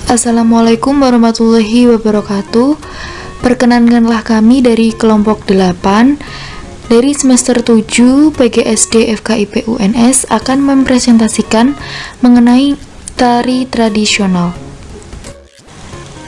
Assalamualaikum warahmatullahi wabarakatuh. Perkenankanlah kami dari kelompok 8 dari semester 7 PGSD FKIP UNS akan mempresentasikan mengenai tari tradisional.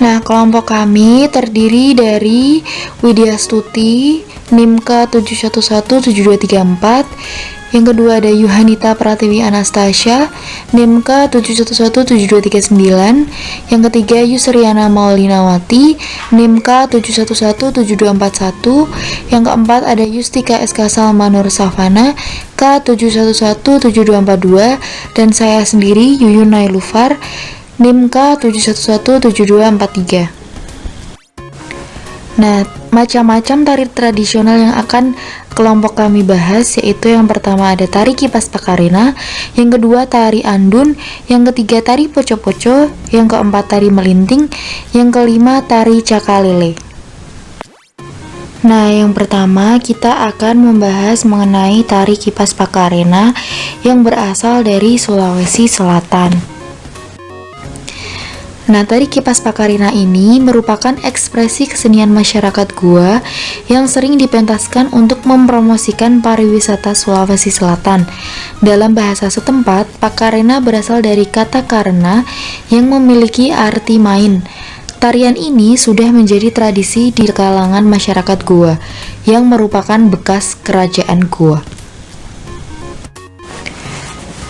Nah, kelompok kami terdiri dari Widya Stuti, NIMK 7117234. Yang kedua ada Yuhanita Pratiwi Anastasia, NIMK 7117239. Yang ketiga Yusriana Maulinawati, NIMK 7117241. Yang keempat ada Yustika SK Salmanur Savana, K7117242. Dan saya sendiri Yuyun Nailufar, NIMK 7117243. Nah, macam-macam tari tradisional yang akan kelompok kami bahas, yaitu yang pertama ada tari kipas pakarena, yang kedua tari andun, yang ketiga tari poco-poco, yang keempat tari melinting, yang kelima tari cakalele. Nah, yang pertama kita akan membahas mengenai tari kipas pakarena yang berasal dari Sulawesi Selatan. Nah, tari kipas pakarena ini merupakan ekspresi kesenian masyarakat Goa yang sering dipentaskan untuk mempromosikan pariwisata Sulawesi Selatan. Dalam bahasa setempat, pakarena berasal dari kata karena yang memiliki arti main. Tarian ini sudah menjadi tradisi di kalangan masyarakat Goa yang merupakan bekas kerajaan Goa.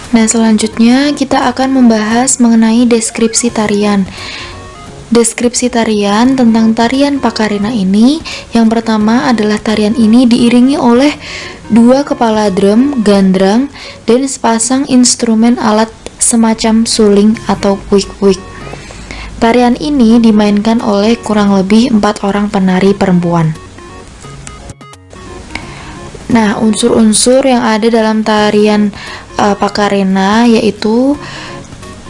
Nah, selanjutnya kita akan membahas mengenai deskripsi tarian. Deskripsi tarian tentang tarian pakarena ini, yang pertama adalah tarian ini diiringi oleh dua kepala drum, gandrang, dan sepasang instrumen alat semacam suling atau puik-puik. Tarian ini dimainkan oleh kurang lebih 4 orang penari perempuan. Nah, unsur-unsur yang ada dalam tarian pakarena yaitu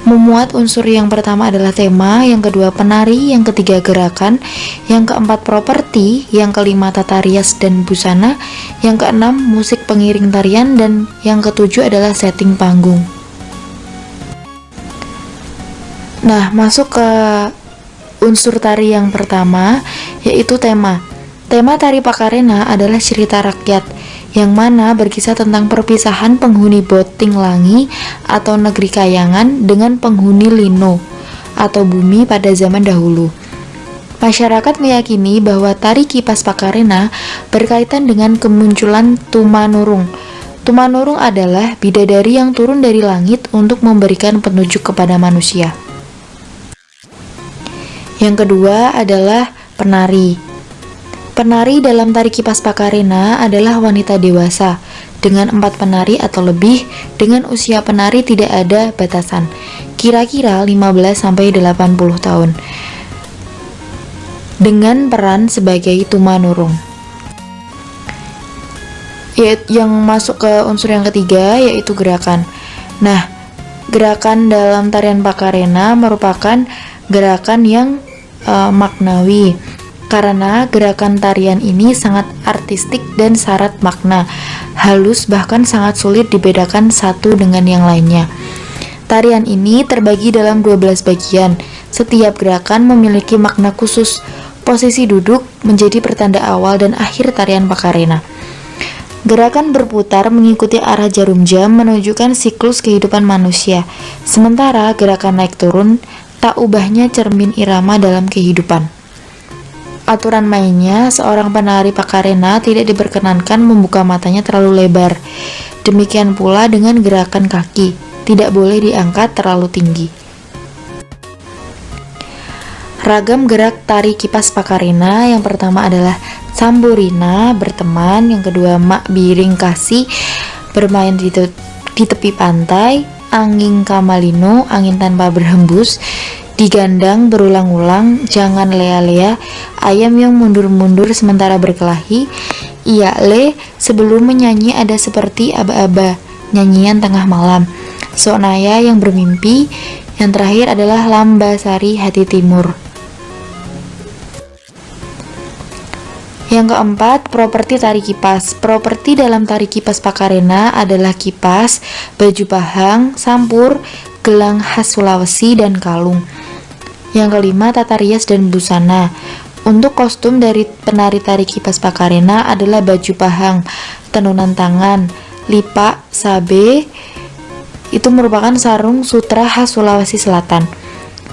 memuat unsur yang pertama adalah tema, yang kedua penari, yang ketiga gerakan, yang keempat properti, yang kelima tata rias dan busana, yang keenam musik pengiring tarian, dan yang ketujuh adalah setting panggung. Nah, masuk ke unsur tari yang pertama yaitu tema. Tema tari pakarena adalah cerita rakyat, yang mana berkisah tentang perpisahan penghuni Boting Langi atau negeri kayangan dengan penghuni Lino atau bumi pada zaman dahulu. Masyarakat meyakini bahwa tari kipas pakarena berkaitan dengan kemunculan Tumanurung. Tumanurung adalah bidadari yang turun dari langit untuk memberikan petunjuk kepada manusia. Yang kedua adalah penari. Penari dalam tari kipas pakarena adalah wanita dewasa dengan 4 penari atau lebih, dengan usia penari tidak ada batasan, kira-kira 15-80 tahun, dengan peran sebagai tumanurung. Yang masuk ke unsur yang ketiga yaitu gerakan. Nah, gerakan dalam tarian pakarena merupakan gerakan yang maknawi, karena gerakan tarian ini sangat artistik dan syarat makna, halus, bahkan sangat sulit dibedakan satu dengan yang lainnya. Tarian ini terbagi dalam 12 bagian. Setiap gerakan memiliki makna khusus. Posisi duduk menjadi pertanda awal dan akhir tarian pakarena. Gerakan berputar mengikuti arah jarum jam menunjukkan siklus kehidupan manusia. Sementara gerakan naik turun tak ubahnya cermin irama dalam kehidupan. Aturan mainnya, seorang penari pakarena tidak diperkenankan membuka matanya terlalu lebar. Demikian pula dengan gerakan kaki, tidak boleh diangkat terlalu tinggi. Ragam gerak tari kipas pakarena, yang pertama adalah samburina, berteman, yang kedua mak biring kasih, bermain di tepi pantai, angin kamalino, angin tanpa berhembus, digandang berulang-ulang, jangan lea-lea, ayam yang mundur-mundur sementara berkelahi, iya le, sebelum menyanyi ada seperti aba-aba, nyanyian tengah malam, sonaya yang bermimpi, yang terakhir adalah lambasari hati timur. Yang keempat, properti tari kipas. Properti dalam tari kipas pakarena adalah kipas, baju pahang, sampur, gelang khas Sulawesi, dan kalung. Yang kelima, tata rias dan busana. Untuk kostum dari penari tari Kipas Pakarena adalah baju pahang, tenunan tangan, lipa, sabe, itu merupakan sarung sutra khas Sulawesi Selatan.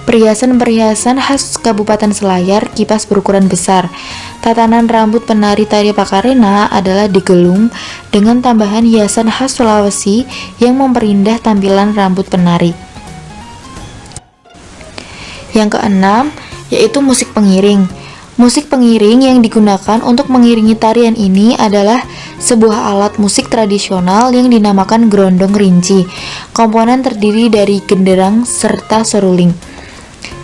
Perhiasan-perhiasan khas Kabupaten Selayar, kipas berukuran besar. Tatanan rambut penari tari Pakarena adalah digelung dengan tambahan hiasan khas Sulawesi yang memperindah tampilan rambut penari. Yang keenam, yaitu musik pengiring. Musik pengiring yang digunakan untuk mengiringi tarian ini adalah sebuah alat musik tradisional yang dinamakan grondong rinci. Komponen terdiri dari genderang serta seruling.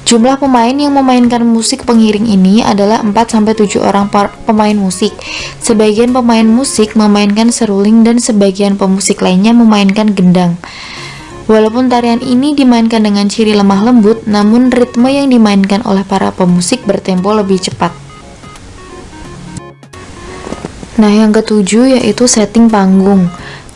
Jumlah pemain yang memainkan musik pengiring ini adalah 4-7 orang pemain musik. Sebagian pemain musik memainkan seruling dan sebagian pemusik lainnya memainkan gendang. Walaupun tarian ini dimainkan dengan ciri lemah lembut, namun ritme yang dimainkan oleh para pemusik bertempo lebih cepat. Nah, yang ketujuh yaitu setting panggung.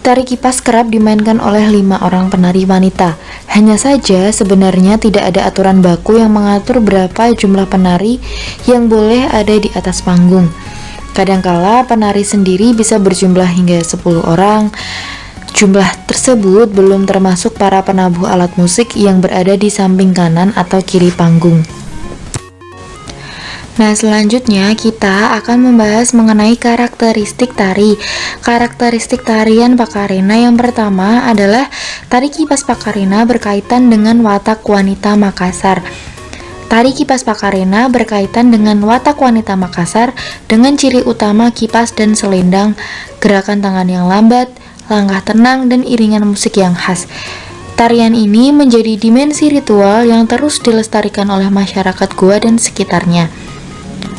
Tari kipas kerap dimainkan oleh 5 orang penari wanita. Hanya saja sebenarnya tidak ada aturan baku yang mengatur berapa jumlah penari yang boleh ada di atas panggung. Kadangkala penari sendiri bisa berjumlah hingga 10 orang. Jumlah tersebut belum termasuk para penabuh alat musik yang berada di samping kanan atau kiri panggung. Nah, selanjutnya kita akan membahas mengenai karakteristik tari. Karakteristik tarian Pakarena yang pertama adalah tari Kipas Pakarena berkaitan dengan watak wanita Makassar. Tari Kipas Pakarena berkaitan dengan watak wanita Makassar dengan ciri utama kipas dan selendang, gerakan tangan yang lambat, langkah tenang, dan iringan musik yang khas. Tarian ini menjadi dimensi ritual yang terus dilestarikan oleh masyarakat Goa dan sekitarnya.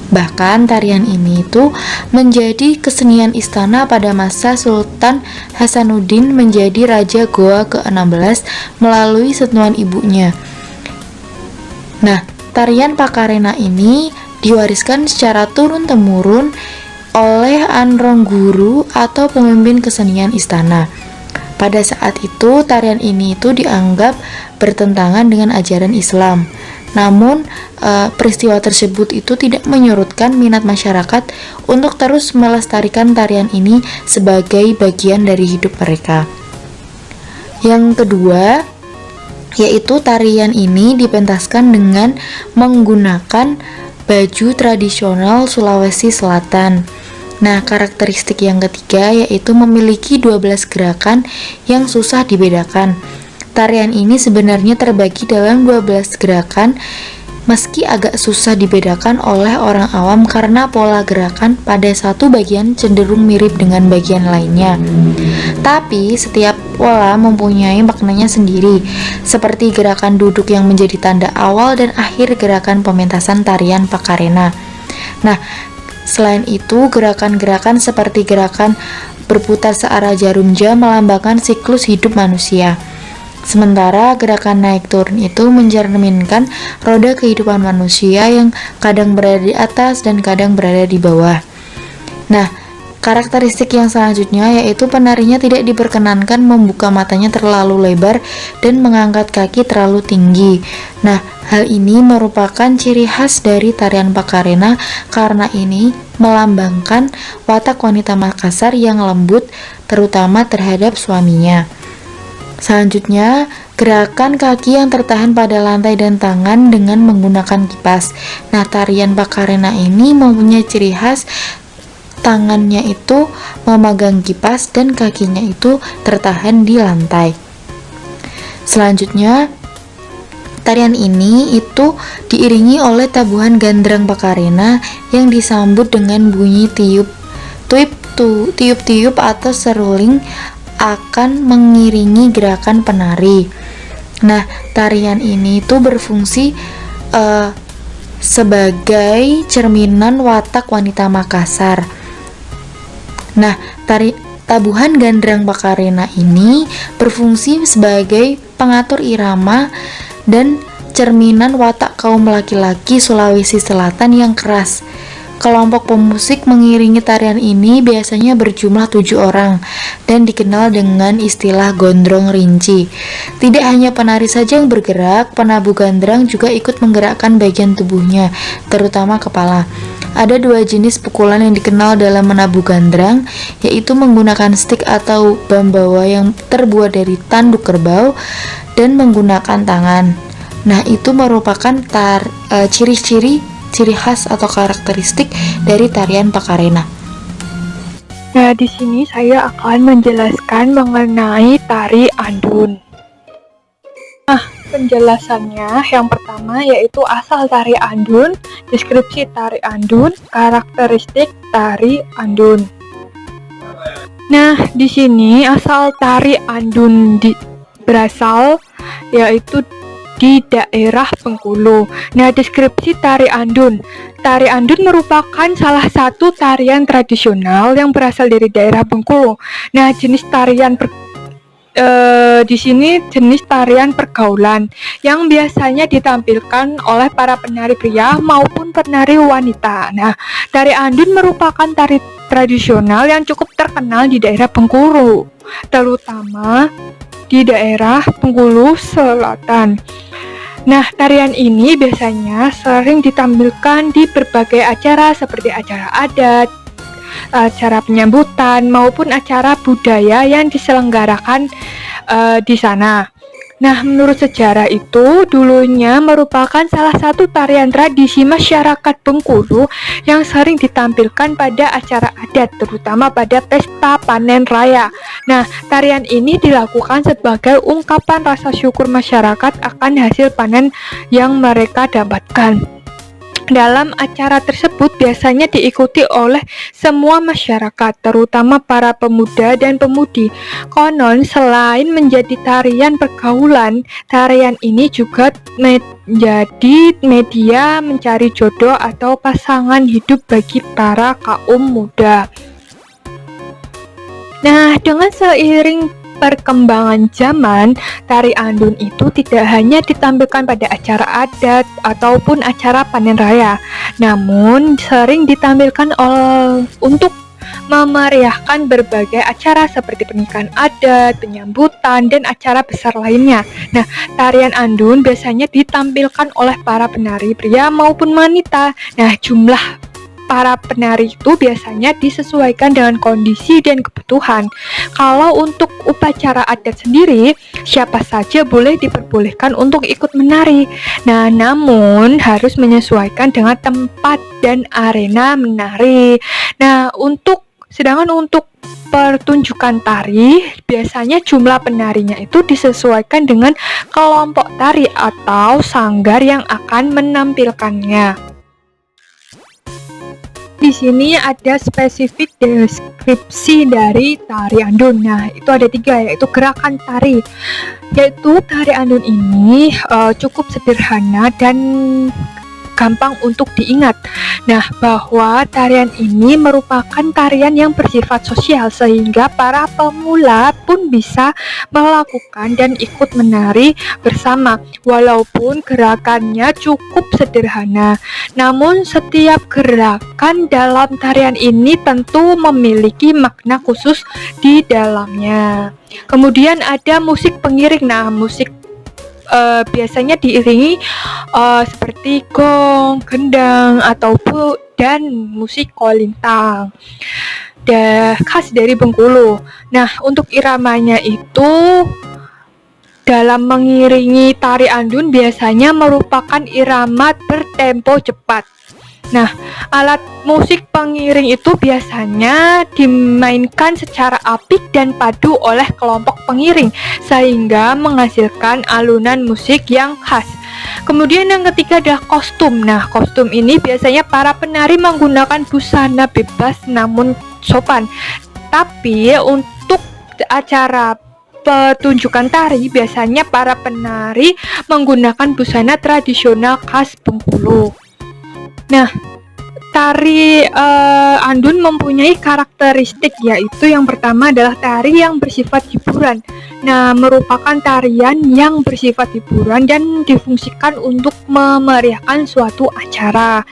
Bahkan tarian ini itu menjadi kesenian istana pada masa Sultan Hasanuddin menjadi Raja Goa ke-16 melalui sentuhan ibunya. Nah, tarian Pakarena ini diwariskan secara turun-temurun oleh Anrongguru atau pemimpin kesenian istana. Pada saat itu, tarian ini itu dianggap bertentangan dengan ajaran Islam. Namun, peristiwa tersebut itu tidak menyurutkan minat masyarakat untuk terus melestarikan tarian ini sebagai bagian dari hidup mereka. Yang kedua, yaitu tarian ini dipentaskan dengan menggunakan baju tradisional Sulawesi Selatan. Nah, karakteristik yang ketiga yaitu memiliki 12 gerakan yang susah dibedakan. Tarian ini sebenarnya terbagi dalam 12 gerakan, meski agak susah dibedakan oleh orang awam karena pola gerakan pada satu bagian cenderung mirip dengan bagian lainnya. Tapi setiap pola mempunyai maknanya sendiri, seperti gerakan duduk yang menjadi tanda awal dan akhir gerakan pementasan tarian Pakarena. Nah, selain itu, gerakan-gerakan seperti gerakan berputar searah jarum jam melambangkan siklus hidup manusia. Sementara gerakan naik turun itu mencerminkan roda kehidupan manusia yang kadang berada di atas dan kadang berada di bawah. Nah, karakteristik yang selanjutnya yaitu penarinya tidak diperkenankan membuka matanya terlalu lebar dan mengangkat kaki terlalu tinggi. Nah, hal ini merupakan ciri khas dari tarian Pakarena karena ini melambangkan watak wanita Makassar yang lembut terutama terhadap suaminya. Selanjutnya, gerakan kaki yang tertahan pada lantai dan tangan dengan menggunakan kipas. Nah, tarian Pakarena ini mempunyai ciri khas tangannya itu memegang kipas dan kakinya itu tertahan di lantai. Selanjutnya, tarian ini itu diiringi oleh tabuhan gandrang Pakarena yang disambut dengan bunyi tiup-tiup atau seruling akan mengiringi gerakan penari. Nah, tarian ini itu berfungsi sebagai cerminan watak wanita Makassar. Nah, tabuhan gandrang Pakarena ini berfungsi sebagai pengatur irama dan cerminan watak kaum laki-laki Sulawesi Selatan yang keras. Kelompok pemusik mengiringi tarian ini biasanya berjumlah 7 orang dan dikenal dengan istilah gondrong rinci. Tidak hanya penari saja yang bergerak, penabuh gandrang juga ikut menggerakkan bagian tubuhnya, terutama kepala. Ada 2 jenis pukulan yang dikenal dalam menabuh gandrang, yaitu menggunakan stik atau bambawa yang terbuat dari tanduk kerbau dan menggunakan tangan. Nah, itu merupakan ciri khas atau karakteristik dari tarian Pakarena. Nah, di sini saya akan menjelaskan mengenai tari andun. Nah, penjelasannya yang pertama yaitu asal tari andun, deskripsi tari andun, karakteristik tari andun. Nah, di sini asal tari andun berasal yaitu di daerah Bengkulu. Nah, deskripsi tari andun. Tari andun merupakan salah satu tarian tradisional yang berasal dari daerah Bengkulu. Nah, jenis tarian di sini jenis tarian pergaulan yang biasanya ditampilkan oleh para penari pria maupun penari wanita. Nah, tari andun merupakan tari tradisional yang cukup terkenal di daerah Bengkulu, terutama di daerah Bengkulu Selatan. Nah, tarian ini biasanya sering ditampilkan di berbagai acara seperti acara adat, acara penyambutan, maupun acara budaya yang diselenggarakan di sana. Nah, menurut sejarah itu dulunya merupakan salah satu tarian tradisi masyarakat Bengkulu yang sering ditampilkan pada acara adat, terutama pada pesta panen raya. Nah, tarian ini dilakukan sebagai ungkapan rasa syukur masyarakat akan hasil panen yang mereka dapatkan. Dalam acara tersebut biasanya diikuti oleh semua masyarakat, terutama para pemuda dan pemudi. Konon, selain menjadi tarian pergaulan, tarian ini juga menjadi media mencari jodoh atau pasangan hidup bagi para kaum muda. Nah, dengan seiring perkembangan zaman, tari andun itu tidak hanya ditampilkan pada acara adat ataupun acara panen raya, namun sering ditampilkan untuk memeriahkan berbagai acara seperti pernikahan adat, penyambutan, dan acara besar lainnya. Nah, tarian andun biasanya ditampilkan oleh para penari pria maupun wanita. Nah, jumlah para penari itu biasanya disesuaikan dengan kondisi dan kebutuhan. Kalau untuk upacara adat sendiri, siapa saja boleh diperbolehkan untuk ikut menari. Nah, namun harus menyesuaikan dengan tempat dan arena menari. Nah, sedangkan untuk pertunjukan tari, biasanya jumlah penarinya itu disesuaikan dengan kelompok tari atau sanggar yang akan menampilkannya. Di sini ada spesifik deskripsi dari tari andun. Nah, itu ada 3, yaitu gerakan tari. Yaitu tari andun ini cukup sederhana dan gampang untuk diingat. Nah, bahwa tarian ini merupakan tarian yang bersifat sosial sehingga para pemula pun bisa melakukan dan ikut menari bersama walaupun gerakannya cukup sederhana. Namun setiap gerakan dalam tarian ini tentu memiliki makna khusus di dalamnya. Kemudian ada musik pengiring. Nah, musik biasanya diiringi seperti gong, gendang, ataupun dan musik kolintang khas dari Bengkulu. Nah, untuk iramanya itu dalam mengiringi tari andun biasanya merupakan irama bertempo cepat. Nah, alat musik pengiring itu biasanya dimainkan secara apik dan padu oleh kelompok pengiring sehingga menghasilkan alunan musik yang khas. Kemudian yang ketiga adalah kostum. Nah, kostum ini biasanya para penari menggunakan busana bebas namun sopan. Tapi untuk acara pertunjukan tari biasanya para penari menggunakan busana tradisional khas Bengkulu. Nah, Tari Andun mempunyai karakteristik, yaitu yang pertama adalah tari yang bersifat hiburan. Nah, merupakan tarian yang bersifat hiburan dan difungsikan untuk memeriahkan suatu acara,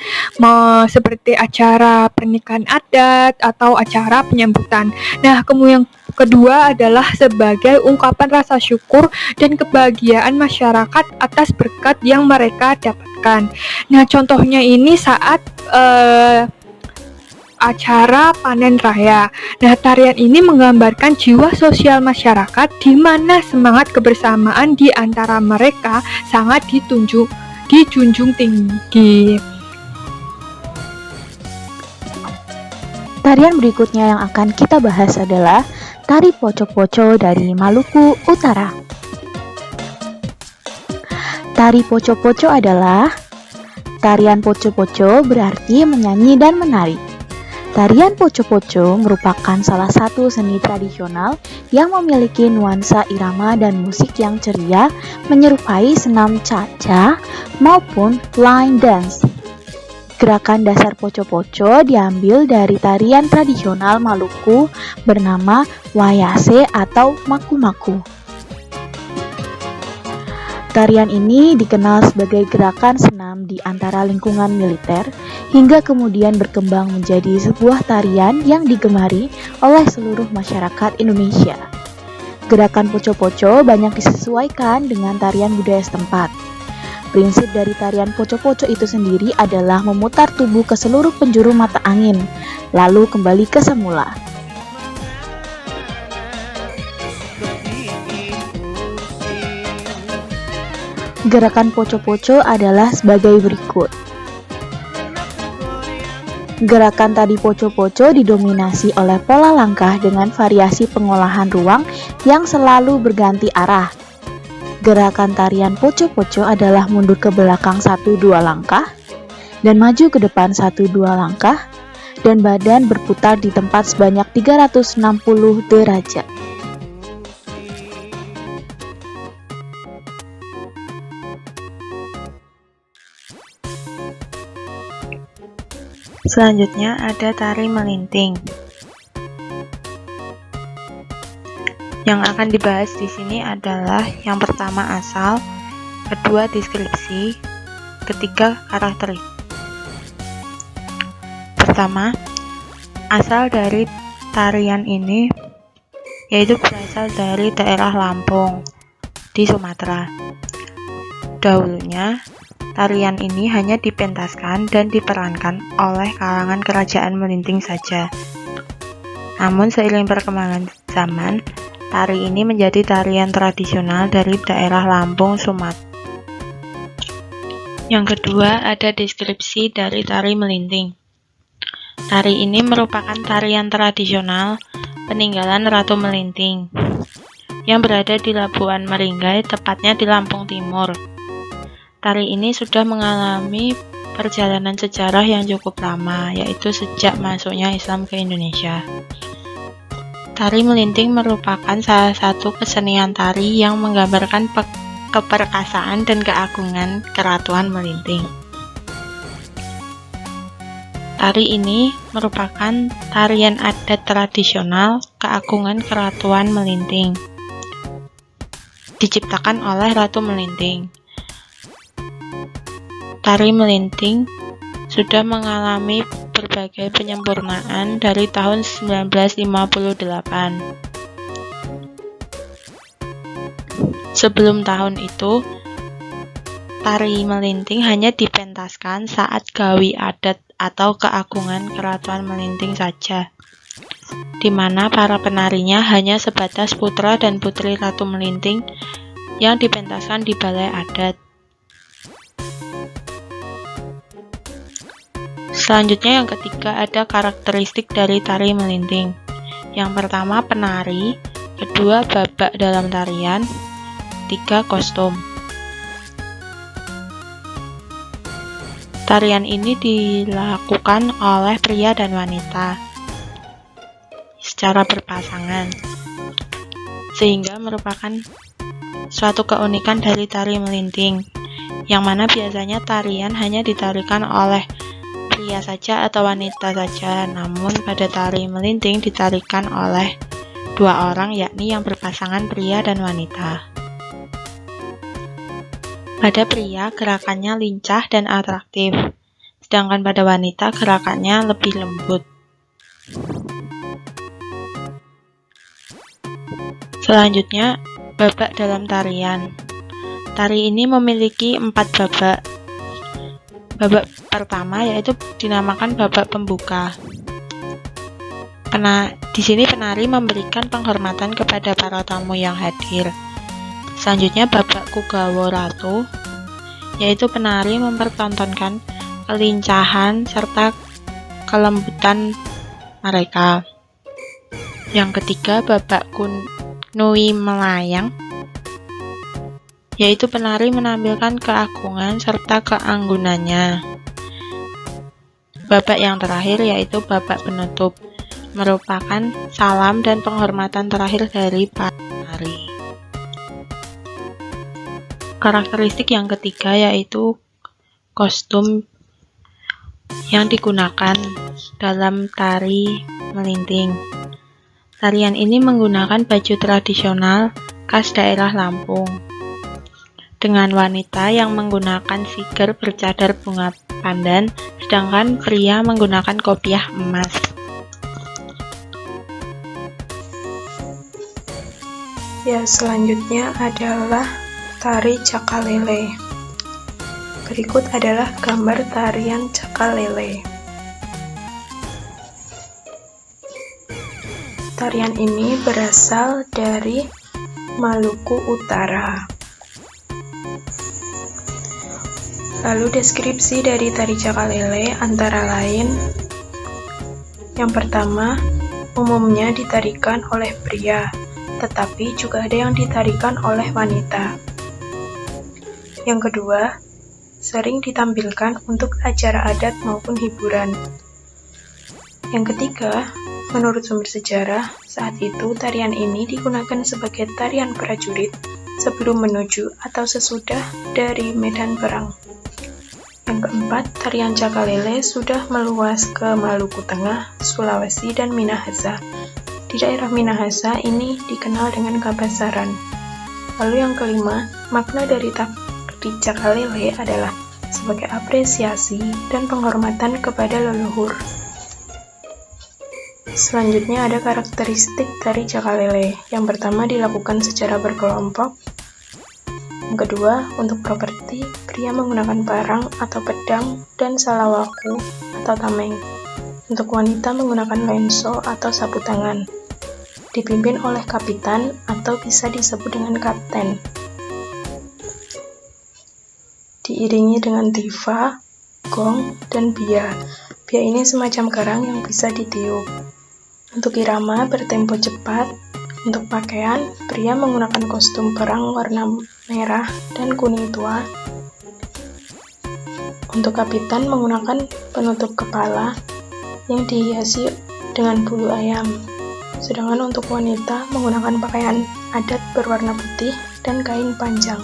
seperti acara pernikahan adat atau acara penyambutan. Nah, kemudian yang kedua adalah sebagai ungkapan rasa syukur dan kebahagiaan masyarakat atas berkat yang mereka dapatkan. Nah, contohnya ini saat acara panen raya. Nah, tarian ini menggambarkan jiwa sosial masyarakat di mana semangat kebersamaan di antara mereka sangat dijunjung tinggi. Tarian berikutnya yang akan kita bahas adalah Tari Poco-Poco dari Maluku Utara. Tari Poco-Poco adalah tarian poco-poco, berarti menyanyi dan menari. Tarian poco-poco merupakan salah satu seni tradisional yang memiliki nuansa irama dan musik yang ceria, menyerupai senam cha-cha maupun line dance. Gerakan dasar poco-poco diambil dari tarian tradisional Maluku bernama wayase atau maku-maku. Tarian ini dikenal sebagai gerakan senam di antara lingkungan militer, hingga kemudian berkembang menjadi sebuah tarian yang digemari oleh seluruh masyarakat Indonesia. Gerakan poco-poco banyak disesuaikan dengan tarian budaya setempat. Prinsip dari tarian poco-poco itu sendiri adalah memutar tubuh ke seluruh penjuru mata angin, lalu kembali ke semula. Gerakan poco-poco adalah sebagai berikut. Gerakan tari poco-poco didominasi oleh pola langkah dengan variasi pengolahan ruang yang selalu berganti arah. Gerakan tarian poco-poco adalah mundur ke belakang 1-2 langkah, dan maju ke depan 1-2 langkah, dan badan berputar di tempat sebanyak 360 derajat. Selanjutnya ada tari melinting. Yang akan dibahas di sini adalah yang pertama asal, kedua deskripsi, ketiga karakteristik. Pertama, asal dari tarian ini yaitu berasal dari daerah Lampung di Sumatera. Dahulunya, tarian ini hanya dipentaskan dan diperankan oleh kalangan kerajaan melinting saja. Namun seiring perkembangan zaman, tari ini menjadi tarian tradisional dari daerah Lampung, Sumatera. Yang kedua ada deskripsi dari tari melinting. Tari ini merupakan tarian tradisional peninggalan Ratu Melinting yang berada di Labuan Meringgai, tepatnya di Lampung Timur. Tari ini sudah mengalami perjalanan sejarah yang cukup lama, yaitu sejak masuknya Islam ke Indonesia. Tari melinting merupakan salah satu kesenian tari yang menggambarkan keperkasaan dan keagungan Keratuan Melinting. Tari ini merupakan tarian adat tradisional keagungan Keratuan Melinting, diciptakan oleh Ratu Melinting. Tari melinting sudah mengalami berbagai penyempurnaan dari tahun 1958. Sebelum tahun itu, tari melinting hanya dipentaskan saat gawi adat atau keagungan Keratuan Melinting saja, di mana para penarinya hanya sebatas putra dan putri Ratu Melinting yang dipentaskan di balai adat. Selanjutnya yang ketiga ada karakteristik dari tari melinting. Yang pertama penari, kedua babak dalam tarian, tiga kostum. Tarian ini dilakukan oleh pria dan wanita secara berpasangan, sehingga merupakan suatu keunikan dari tari melinting, yang mana biasanya tarian hanya ditarikan oleh pria saja atau wanita saja, namun pada tari melinting ditarikan oleh dua orang, yakni yang berpasangan pria dan wanita. Pada pria, gerakannya lincah dan atraktif, sedangkan pada wanita gerakannya lebih lembut. Selanjutnya, babak dalam tarian. Tari ini memiliki 4 babak. Babak pertama yaitu dinamakan babak pembuka. Di sini penari memberikan penghormatan kepada para tamu yang hadir. Selanjutnya babak Kugawa Ratu, yaitu penari mempertontonkan kelincahan serta kelembutan mereka. Yang ketiga babak Nui Melayang, yaitu penari menampilkan keagungan serta keanggunannya. Babak yang terakhir yaitu babak penutup, merupakan salam dan penghormatan terakhir dari para penari. Karakteristik yang ketiga yaitu kostum yang digunakan dalam tari melinting. Tarian ini menggunakan baju tradisional khas daerah Lampung, dengan wanita yang menggunakan siger bercadar bunga pandan, sedangkan pria menggunakan kopiah emas. Ya, selanjutnya adalah tari cakalele. Berikut adalah gambar tarian cakalele. Tarian ini berasal dari Maluku Utara. Lalu deskripsi dari tari cakalele antara lain: yang pertama, umumnya ditarikan oleh pria, tetapi juga ada yang ditarikan oleh wanita. Yang kedua, sering ditampilkan untuk acara adat maupun hiburan. Yang ketiga, menurut sumber sejarah, saat itu tarian ini digunakan sebagai tarian prajurit sebelum menuju atau sesudah dari medan perang. Yang keempat, tarian cakalele sudah meluas ke Maluku Tengah, Sulawesi, dan Minahasa. Di daerah Minahasa ini dikenal dengan Kabasaran. Lalu yang kelima, makna dari tari cakalele adalah sebagai apresiasi dan penghormatan kepada leluhur. Selanjutnya ada karakteristik tari cakalele. Yang pertama, dilakukan secara berkelompok. Yang kedua, untuk properti, pria menggunakan parang atau pedang dan salawaku atau tameng. Untuk wanita menggunakan lenso atau sapu tangan. Dipimpin oleh kapitan atau bisa disebut dengan kapten. Diiringi dengan tifa, gong, dan bia. Bia ini semacam kerang yang bisa ditiup. Untuk irama bertempo cepat. Untuk pakaian, pria menggunakan kostum perang warna merah dan kuning tua. Untuk kapitan menggunakan penutup kepala yang dihiasi dengan bulu ayam. Sedangkan untuk wanita menggunakan pakaian adat berwarna putih dan kain panjang.